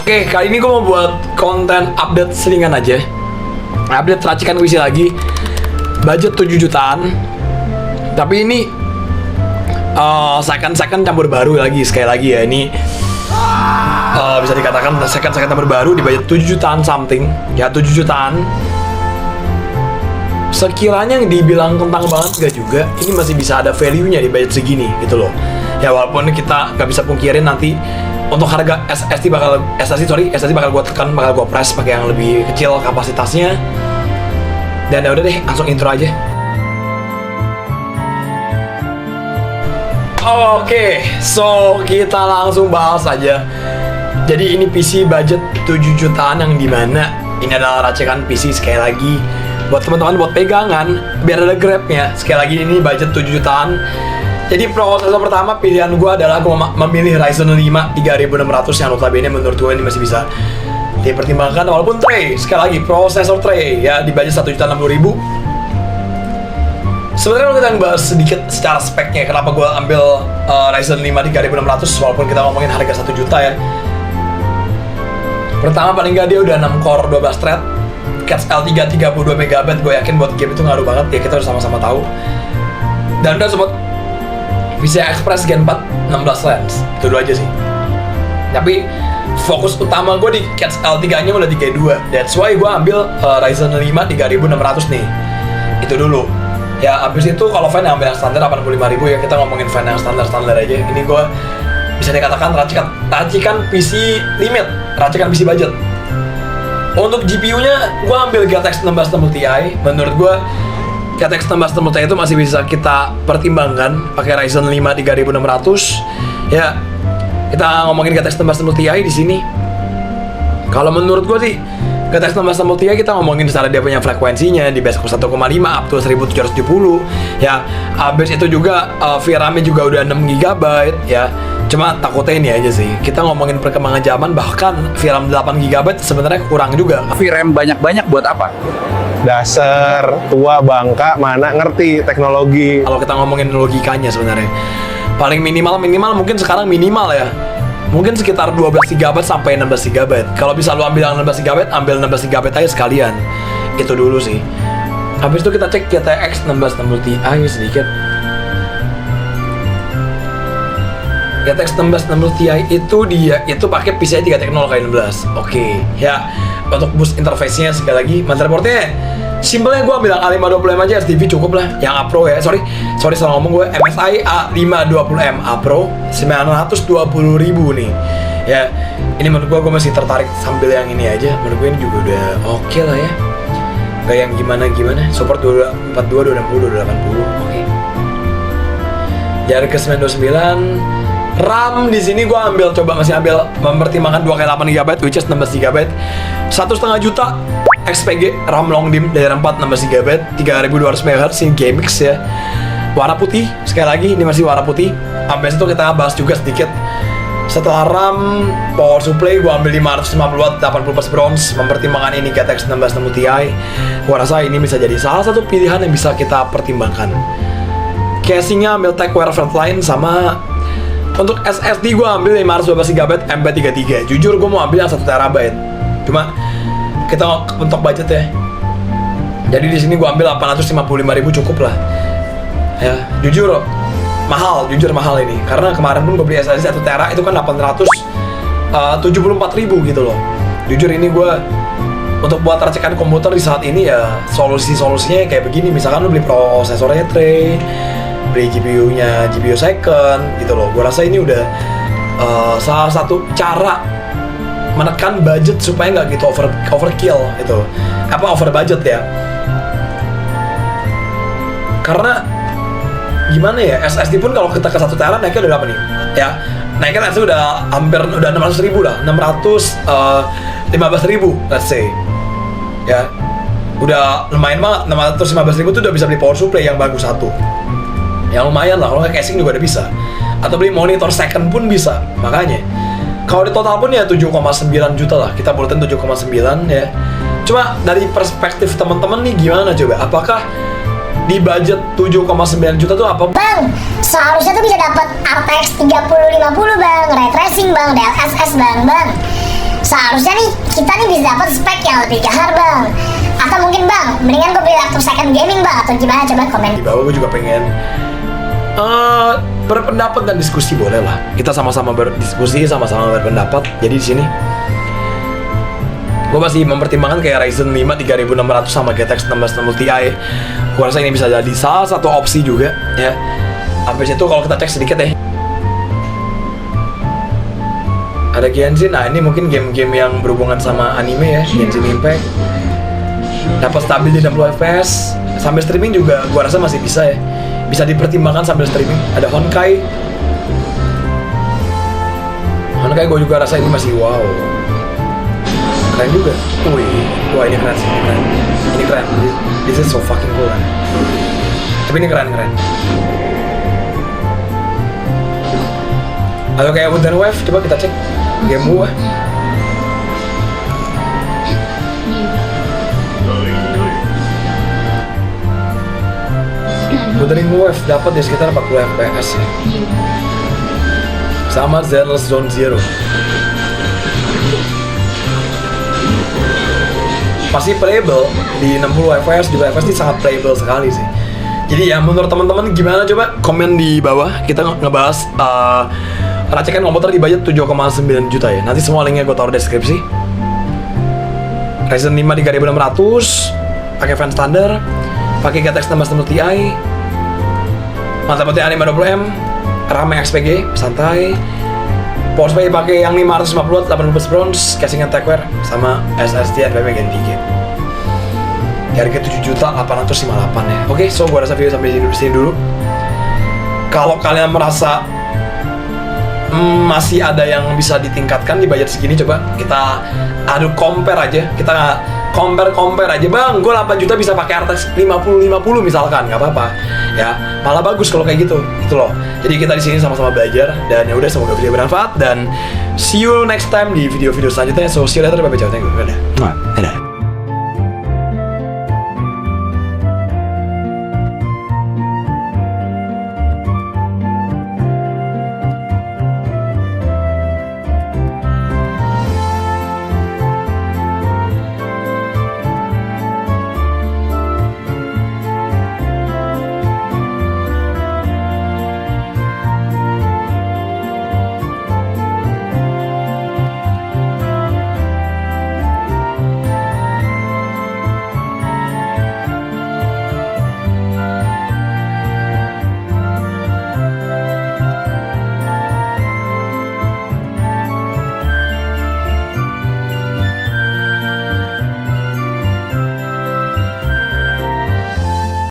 Oke, kali ini gue mau buat konten update selingan aja. Update racikan PC lagi. Budget 7 jutaan. Tapi ini second campur baru lagi, sekali lagi ya. Ini bisa dikatakan second campur baru di budget 7 jutaan something. Ya 7 jutaan. Sekiranya yang dibilang kentang banget gak juga, ini masih bisa ada value-nya di budget segini gitu loh. Ya walaupun kita gak bisa pungkirin nanti untuk harga SSD bakal gue tekan, bakal gue press pakai yang lebih kecil kapasitasnya. Dan ya udah deh, langsung intro aja. Oke, so kita langsung bahas aja. Jadi ini PC budget 7 jutaan yang dimana ini adalah racikan PC sekali lagi buat teman-teman buat pegangan biar ada grabnya. Sekali lagi ini budget 7 jutaan. Jadi prosesor pertama pilihan gue adalah gue memilih Ryzen 5 3600 yang notabene menurut gue ini masih bisa dipertimbangkan walaupun tray. Sekali lagi prosesor tray ya di budget 1.060.000. Sebenarnya kalau kita bahas sedikit secara speknya kenapa gue ambil Ryzen 5 3600 walaupun kita ngomongin harga 1 juta ya. Pertama paling nggak dia udah 6 core 12 thread Cats L3 32MB, gue yakin buat game itu ngaruh banget ya, kita harus sama-sama tahu. Dan udah sobat PCI Express Gen 4 16 lens, itu dulu aja sih. Tapi fokus utama gue di Cats L3 nya udah 32. That's why gue ambil Ryzen 5 3600 nih. Itu dulu. Ya abis itu kalau fan yang ambil yang standar 85.000 ya, kita ngomongin fan yang standar-standar aja. Ini gue bisa dikatakan racikan PC limit, racikan PC budget. Untuk GPU-nya gue ambil GTX 1660 Ti. Menurut gue GTX 1660 Ti itu masih bisa kita pertimbangkan pakai Ryzen 5 3600. Ya, kita ngomongin GTX 1660 Ti di sini. Kalau menurut gue sih GTX 1660 Ti kita ngomongin secara dia punya frekuensinya di base 1,5 up to 1770. Ya, habis itu juga VRAM-nya juga udah 6 GB ya. Cuma takutnya ini aja sih, kita ngomongin perkembangan zaman bahkan VRAM 8 GB sebenarnya kurang juga. VRAM banyak-banyak buat apa? Dasar, tua, bangka, mana ngerti teknologi. Kalau kita ngomongin logikanya sebenarnya paling minimal mungkin sekarang minimal ya mungkin sekitar 12 GB sampai 16 GB. Kalau bisa lu ambil yang 16 GB, ambil 16 GB aja sekalian. Itu dulu sih. Habis itu kita cek GTX 1660 Ti sedikit. GTX 1660 Ti itu pakai PCIe 3.0x16. Oke, ya. Untuk boost interface-nya sekali lagi, motherboard-nya simpelnya gue ambil yang A520M aja, SDV cukup lah. Yang A Pro ya, sorry salah ngomong gue. MSI A520M A Pro 920.000 nih. Ya, ini menurut gue masih tertarik sambil yang ini aja. Menurut gue ini juga udah oke lah ya. Gak yang gimana, support 42, 260, 280, oke. Jarak ke 929. RAM di sini gue masih ambil mempertimbangkan 2x8 GB which is 16 GB. 1,5 juta XPG RAM long DIMM DDR4 16 GB 3200 MHz ini GameX ya. Warna putih, sekali lagi ini masih warna putih. Sampai situ kita bahas juga sedikit. Setelah RAM, power supply gue ambil 550 watt 80% bronze, mempertimbangkan ini GTX 1660 Ti. Gue rasa ini bisa jadi salah satu pilihan yang bisa kita pertimbangkan. Casingnya ambil Techwear Frontline sama. Untuk SSD gue ambil 512 GB MP33. Jujur gue mau ambil yang 1 TB. Cuma kita untuk budget ya. Jadi di sini gue ambil 855.000 cukup lah. Ya, jujur mahal ini. Karena kemarin pun gue beli SSD 1 TB itu kan 874.000 gitu loh. Jujur ini gue untuk buat racikan komputer di saat ini ya solusinya kayak begini. Misalkan lu beli prosesornya tray, beli GPU-nya GPU second gitu loh. Gue rasa ini udah salah satu cara menekan budget supaya nggak gitu overkill gitu. Over budget ya. Karena gimana ya, SSD pun kalau kita ke 1 TB naiknya udah berapa nih? Ya, naiknya SSD udah hampir 600.000 lah, 615.000 let's say. Ya, udah lumayan banget. 615.000 tuh udah bisa beli power supply yang bagus satu. Yang lumayan lah, kalau nggak casing juga udah bisa. Atau beli monitor second pun bisa. Makanya kalau di total pun ya 7,9 juta lah. Kita bulatin 7,9 ya. Cuma dari perspektif teman-teman nih gimana coba? Apakah di budget 7,9 juta tuh apa? Bang, seharusnya tuh bisa dapat RTX 3050 bang, ray tracing bang, DLSS bang. seharusnya nih kita nih bisa dapat spek yang lebih gahar bang. Atau mungkin bang, mendingan gue beli laptop second gaming bang, atau gimana, coba komen. Di bawah gue juga pengen berpendapat dan diskusi, boleh lah. Kita sama-sama berdiskusi, sama-sama berpendapat. Jadi di sini gue masih mempertimbangkan kayak Ryzen 5 3600 sama GTX 1660 Ti. Gue rasa ini bisa jadi salah satu opsi juga ya. Habis itu kalau kita cek sedikit ya, ada Genshin. Nah ini mungkin game-game yang berhubungan sama anime ya, Genshin Impact. Dapat stabil di 60 fps. Sambil streaming juga gue rasa masih bisa ya, bisa dipertimbangkan sambil streaming. Ada Honkai gue juga rasa ini masih wow, keren juga. Wih, wah ini keren sih, ini keren. This is so fucking cool kan. Tapi ini keren. Atau kayak Wooden Wave, coba kita cek game gua. Wooden Wave dapat di sekitar 40 fps ya. Sama Zenless Zone Zero. Masih playable di 60 fps, di fps ini sangat playable sekali sih. Jadi ya menurut teman-teman gimana, coba komen di bawah. Kita ngebahas racikan komputer di budget 7,9 juta ya. Nanti semua linknya gue taruh di deskripsi. Ryzen 5 3600, pakai fan standar, pakai GTX 1660 Ti, mantap banget ya, 520M, RAM XPG, santai. Power supply pakai yang 550 watt, 80 bronze, casingan Techwear, sama SSD NVMe Gen 3. Di harga 7.858 ya. Oke, so gua rasa video sampai sini dulu. Kalau kalian merasa masih ada yang bisa ditingkatkan di budget segini, coba kita adu compare aja. Kita compare aja, bang, gue 8 juta bisa pakai RTX 5050 misalkan, nggak apa-apa ya, malah bagus kalau kayak gitu loh. Jadi kita di sini sama-sama belajar, dan ya udah, semoga video bermanfaat, dan see you next time di video-video selanjutnya. So see you later, bye bye, ciao, thank you, dadah.